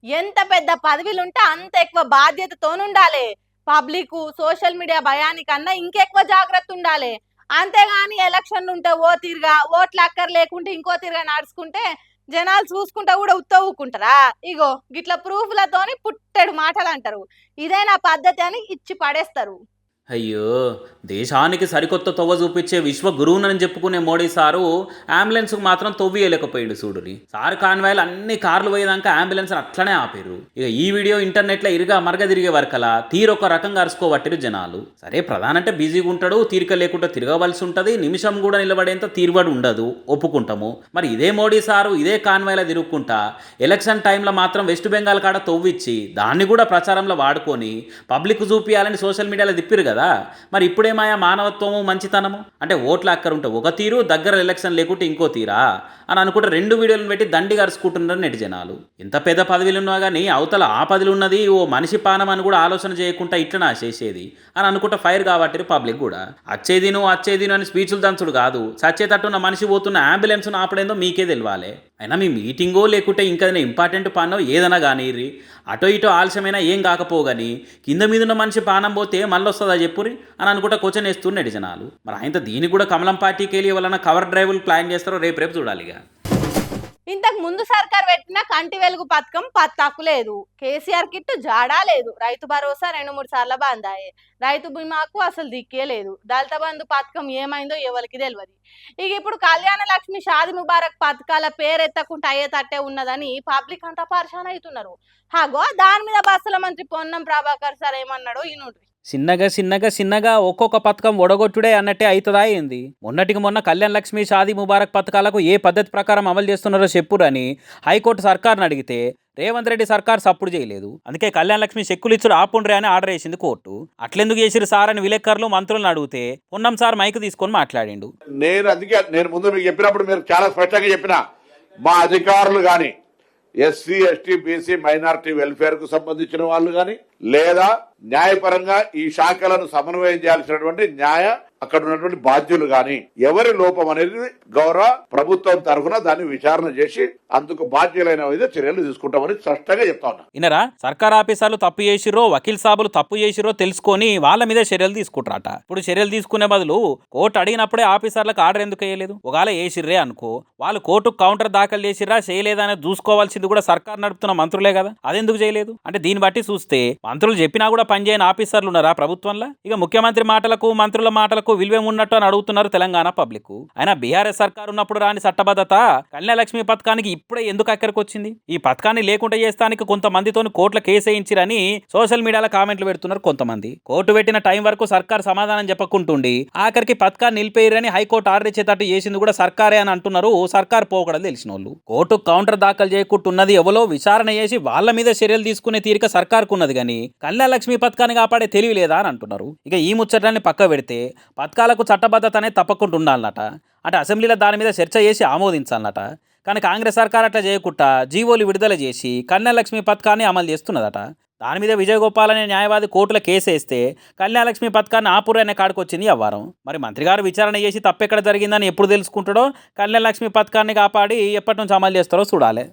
ఎంత పెద్ద పదవిలుంటే అంత ఎక్కువ బాధ్యతతోనుండాలి. పబ్లిక్ సోషల్ మీడియా భయానికన్నా ఇంకెక్కువ జాగ్రత్త ఉండాలి. అంతేగాని ఎలక్షన్లుంటే ఓ తీరుగా, ఓట్లు అక్కర లేకుంటే ఇంకో తీరుగా నడుచుకుంటే జనాలు చూసుకుంటా కూడా ఉత్త ఊకుంటారా? ఇగో గిట్ల ప్రూఫ్‌లతోని పుట్టెడు మాటలంటారు. ఇదేనా పద్ధతి అని ఇచ్చి పడేస్తారు. అయ్యో! దేశానికి సరికొత్త తొవ్వ చూపించే విశ్వ గురువునని చెప్పుకునే మోడీ సారు అంబులెన్స్‌కు మాత్రం తొవ్వియలేకపోయిండు సూడురి. సారు కాన్వాయ్‌లు అన్ని కార్లు పోయేదాకా అంబులెన్స్‌ని అట్లనే ఆపిర్రు. ఇక ఈ వీడియో ఇంటర్నెట్‌లో ఇరుగా మరగ తిరిగే వరకలా తీరొక రకంగా అరుసుకోబట్టిరు జనాలు. సరే ప్రధానంటే బిజీగా ఉంటాడు, తీరిక లేకుండా తిరగవలసి ఉంటది, నిమిషం కూడా నిలబడేంత తీరుబడి ఉండదు, ఒప్పుకుంటాము. మరి ఇదే మోడీ సారు ఇదే కాన్వాయ్‌లో తిరుగుకుంటా ఎలక్షన్ టైంలో మాత్రం వెస్ట్ బెంగాల్ కాడ తొవ్విచ్చి దాన్ని కూడా ప్రచారంలో వాడుకొని పబ్లిక్ చూపియాలని సోషల్ మీడియాలో తిప్పిరు కదా. మరి ఇప్పుడేమాయా మానవత్వము మంచితనము అంటే ఓట్ల అక్కరుంటే ఒక తీరు, దగ్గర ఎలక్షన్ లేకుంటే ఇంకో తీరా అని అనుకుంటే రెండు వీడియోలను పెట్టి దండి గరుచుకుంటున్నారు నెటి జనాలు. ఎంత పెద్ద పదవిలు ఉన్నా కానీ అవతల ఆ పదవి ఉన్నది ఓ మనిషి పానం అని కూడా ఆలోచన చేయకుండా ఇట్లా చేసేది అని అనుకుంటే ఫైర్ కాబట్టి పబ్లిక్ కూడా అచ్చేదిను అని స్పీచ్లు దంచుడు కాదు, చచ్చేటట్టున్న మనిషి పోతున్న అంబులెన్స్ను ఆపడేందో మీకే తెలియాలి. అయినా మీ మీటింగో లేకుంటే ఇంకా ఇంపార్టెంట్ పనో ఏదైనా కానీ అటో ఇటో ఆలస్యమైనా ఏం కాకపోగాని కింద మీదున్న మనిషి పానం పోతే మళ్ళీ వస్తుందా చెప్పురి అని అనుకుంటా క్వశ్చన్ వేస్తున్నట్టు జనాలు. మరి ఆయనతో దీనికి కూడా కమలం పార్టీకి వెళ్ళి వలన కవర్ డ్రైవ్లు ప్లాన్ చేస్తారో రేపు చూడాలిగా. ఇంతకు ముందు సర్కార్ పెట్టిన కంటి వెలుగు పథకం పత్తాకు లేదు. కేసీఆర్ కిట్ జాడా లేదు. రైతు భరోసా 2-3 సార్లు బందాయే. రైతు బీమాకు అసలు దిక్కే లేదు. దళిత బంధు పథకం ఏమైందో ఎవరికి తెలియదు. ఇక ఇప్పుడు కళ్యాణ లక్ష్మి, షాది ముబారక్ పథకాల పేరెత్తకుండా అయ్యేటట్టే ఉన్నదని పబ్లిక్ అంతా పరిశాన్ అవుతున్నారు. హాగో దాని మీద బస్సుల మంత్రి పొన్నం ప్రభాకర్ సార్ ఏమన్నాడో ఈనుండ్రి. చిన్నగా ఒక్కొక్క పథకం ఒడగొట్టుడే అన్నట్టే అవుతుందా ఏంది? మొన్నటికి మొన్న కళ్యాణ లక్ష్మి, షాదీ ముబారక్ పథకాలకు ఏ పద్ధతి ప్రకారం అమలు చేస్తున్నారో చెప్పురని హైకోర్టు సర్కార్ని అడిగితే రేవంత్ రెడ్డి సర్కార్ సప్పుడు చేయలేదు. అందుకే కళ్యాణ లక్ష్మి చెక్కులు ఇచ్చుడు ఆపుండ్రే అని ఆర్డర్ వేసింది కోర్టు. అట్లెందుకు చేసిరు సార్ అని విలేకరులు మంత్రులను అడిగితే పొన్నం సార్ మైక్ తీసుకొని మాట్లాడిండు. నేను ముందు మీకు చెప్పినప్పుడు మీరు చాలా స్పష్టంగా చెప్పిన మా అధికారులు గాని SC ST BC minority welfare కు సంబంధించిన వాళ్ళు గాని లేదా న్యాయపరంగా ఈ శాఖలను సమన్వయం చేయాల్సినటువంటి అక్కడ ఉన్నటువంటి బాధ్యులు గాని ఎవరి లోపం అనేది గౌరవ ప్రభుత్వం తరఫున దాన్ని విచారణ చేసి అందుకు బాధ్యులైన చర్యలు తీసుకుంటామని స్పష్టంగా చెప్తా ఉన్నా. ఇనరా సర్కార్ ఆఫీసర్లు తప్పు చేసిరో, వకీల్ సాబులు తప్పు చేసిరో తెలుసుకొని వాళ్ళ మీద చర్యలు తీసుకుంటారట. ఇప్పుడు చర్యలు తీసుకునే బదులు కోర్టు అడిగినప్పుడే ఆఫీసర్లకు ఆర్డర్ ఎందుకు వేయలేదు? ఒకవేళ వేసిర్రే అనుకో, వాళ్ళు కోర్టుకు కౌంటర్ దాఖలు చేసిరా చేయలేదా అనేది చూసుకోవాల్సింది కూడా సర్కార్ నడుపుతున్న మంత్రులే కదా. అదెందుకు చేయలేదు అంటే దీన్ని బట్టి చూస్తే మంత్రులు చెప్పినా కూడా పనిచేయని ఆఫీసర్లు ఉన్నారా ప్రభుత్వంలో? ఇక ముఖ్యమంత్రి మాటలకు మంత్రుల మాటలకు విలువేమున్నట్టు అని అడుగుతున్నారు తెలంగాణ పబ్లిక్. అయినా బీఆర్ఎస్ సర్కార్ ఉన్నప్పుడు రాని చట్టబద్ధత కళ్యాణ లక్ష్మి పథకానికి ఇప్పుడే ఎందుకు అక్కడికి వచ్చింది? ఈ పథకాన్ని లేకుండా చేస్తానికి కొంతమందితో కోర్టుల కేసు వేయించిరని సోషల్ మీడియాలో కామెంట్లు పెడుతున్నారు కొంతమంది. కోర్టు పెట్టిన టైం వరకు సర్కార్ సమాధానం చెప్పకుంటుండి ఆఖరికి పథకాన్ని నిలిపేయరని హైకోర్టు ఆర్డర్ ఇచ్చేటట్టు చేసింది కూడా సర్కారే అని అంటున్నారు సర్కార్ పోకడలు తెలిసిన వాళ్ళు. కోర్టు కౌంటర్ దాఖలు చేయకుంటున్నది ఎవరో విచారణ చేసి వాళ్ళ మీద చర్యలు తీసుకునే తీరిక సర్కార్కు ఉన్నది కానీ కళ్యాణ లక్ష్మి పథకాన్ని కాపాడే తెలివి లేదా అని అంటున్నారు. ఇక ఈ ముచ్చటాన్ని పక్క పెడితే పథకాలకు చట్టబద్ధత అనేది తప్పకుండా ఉండాలన్నట. అంటే అసెంబ్లీలో దాని మీద చర్చ చేసి ఆమోదించాలన్నట. కానీ కాంగ్రెస్ సర్కార్ అట్లా చేయకుండా జీవోలు విడుదల చేసి కళ్యాణలక్ష్మి పథకాన్ని అమలు చేస్తున్నదట. దాని మీద విజయగోపాల్ అనే న్యాయవాది కోర్టులో కేసు వేస్తే కళ్యాణలక్ష్మి పథకాన్ని ఆపురు అనే కాడికి వచ్చింది అవ్వారం. మరి మంత్రి గారు విచారణ చేసి తప్పెక్కడ జరిగిందని ఎప్పుడు తెలుసుకుంటాడో, కళ్యాణలక్ష్మి పథకాన్ని కాపాడి ఎప్పటి నుంచి అమలు చేస్తారో చూడాలి.